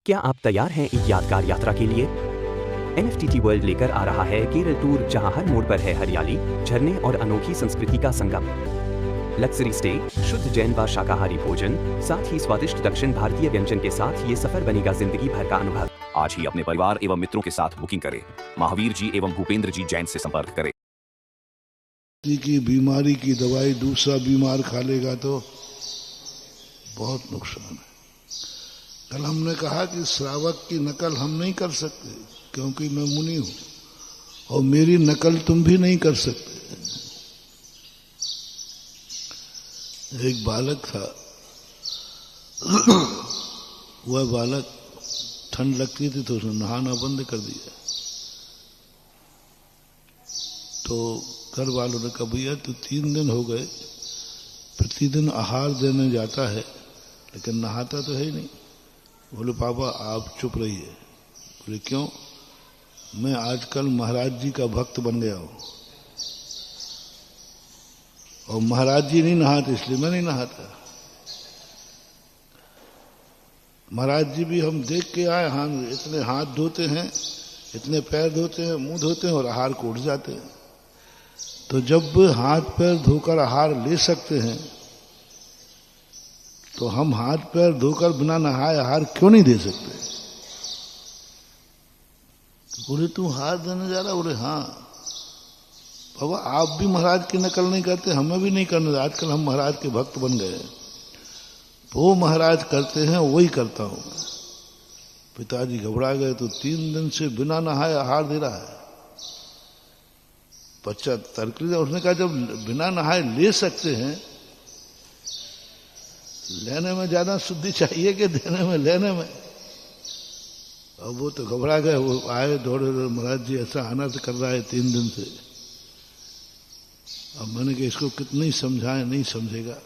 क्या आप तैयार हैं एक यादगार यात्रा के लिए? एनएफटीटी वर्ल्ड लेकर आ रहा है केरल टूर, जहां हर मोड़ पर है हरियाली, झरने और अनोखी संस्कृति का संगम। लग्जरी स्टे, शुद्ध जैन व शाकाहारी भोजन, साथ ही स्वादिष्ट दक्षिण भारतीय व्यंजन के साथ ये सफर बनेगा जिंदगी भर का अनुभव। आज ही अपने परिवार एवं मित्रों के साथ बुकिंग करें। महावीर जी एवं भूपेंद्र जी जैन से संपर्क करें। की बीमारी की दवाई दूसरा बीमार खा लेगा तो बहुत नुकसान है। कल हमने कहा कि श्रावक की नकल हम नहीं कर सकते क्योंकि मैं मुनि हूं और मेरी नकल तुम भी नहीं कर सकते। एक बालक था, वह बालक ठंड लगती थी तो उसने नहाना बंद कर दिया। तो घर वालों ने कहा भैया तो 3 दिन हो गए, प्रतिदिन आहार देने जाता है लेकिन नहाता तो है ही नहीं। बोले पापा आप चुप रहिए। बोले क्यों? मैं आजकल महाराज जी का भक्त बन गया हूं और महाराज जी नहीं नहाते इसलिए मैं नहीं नहाता। महाराज जी भी हम देख के आए, इतने हाथ धोते हैं, इतने पैर धोते हैं, मुंह धोते हैं और आहार को उठ जाते हैं। तो जब हाथ पैर धोकर आहार ले सकते हैं तो हम हाथ पैर धोकर बिना नहाए आहार क्यों नहीं दे सकते? तो बोले तू हाथ देने जा रहा? बोले हाँ। बाबा आप भी महाराज की नकल नहीं करते, हमें भी नहीं करना। आजकल हम महाराज के भक्त बन गए, वो महाराज करते हैं वही करता हूं। पिताजी घबरा गए तो 3 दिन से बिना नहाए आहार दे रहा है। बच्चा तर्क लिया, उसने कहा जब बिना नहाए ले सकते हैं, लेने में ज्यादा शुद्धि चाहिए कि देने में लेने में? अब वो तो घबरा गए, वो आए दौड़े, महाराज जी ऐसा अनर्थ कर रहा है 3 दिन से। अब मैंने कहा इसको कितना ही समझाएं, नहीं समझेगा।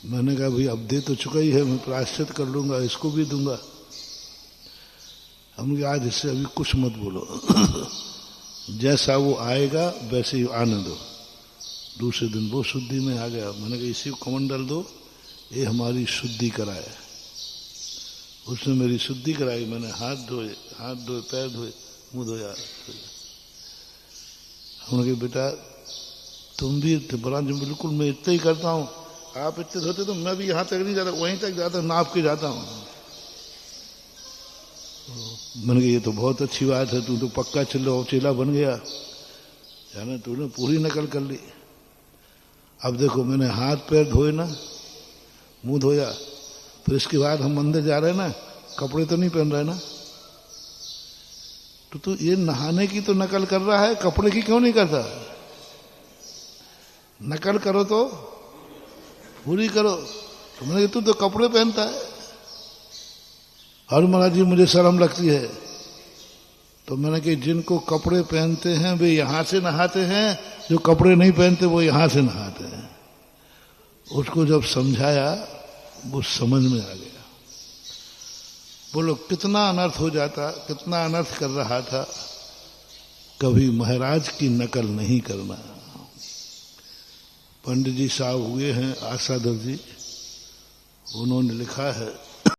मैंने कहा भाई अब दे तो चुका ही है, मैं प्रायश्चित कर लूंगा, इसको भी दूंगा। हमने कहा आज इससे अभी कुछ मत बोलो जैसा वो आएगा वैसे ही आने दो। दूसरे दिन वो शुद्धि में आ गया। मैंने कहा इसी को कमंडल दो, ये हमारी शुद्धि कराए। उसने मेरी शुद्धि कराई। मैंने हाथ धोए, पैर धोए, मुंह धोया। हमने कहा बेटा तुम भी बड़ा बिल्कुल मैं इतना ही करता हूं, आप इतने धोते तो मैं भी यहां तक नहीं जाता, वहीं तक जाता, नाप के जाता हूं। मैंने कहा ये तो बहुत अच्छी बात है, तू तो पक्का चेला बन गया, जाना तूने पूरी नकल कर ली। अब देखो मैंने हाथ पैर धोए ना, मुंह धोया, फिर इसके बाद हम मंदिर जा रहे हैं ना, कपड़े तो नहीं पहन रहे ना। तो तू ये नहाने की तो नकल कर रहा है, कपड़े की क्यों नहीं करता? नकल करो तो पूरी करो। तो मैंने कहा तू तो कपड़े पहनता है। और महाराज जी मुझे शर्म लगती है। तो मैंने कहा जिनको कपड़े पहनते हैं वे यहां से नहाते हैं, जो कपड़े नहीं पहनते वो यहां से नहाते हैं। उसको जब समझाया वो समझ में आ गया। बोलो कितना अनर्थ हो जाता, कितना अनर्थ कर रहा था। कभी महाराज की नकल नहीं करना। पंडित जी साहब हुए हैं आशाधर जी, उन्होंने लिखा है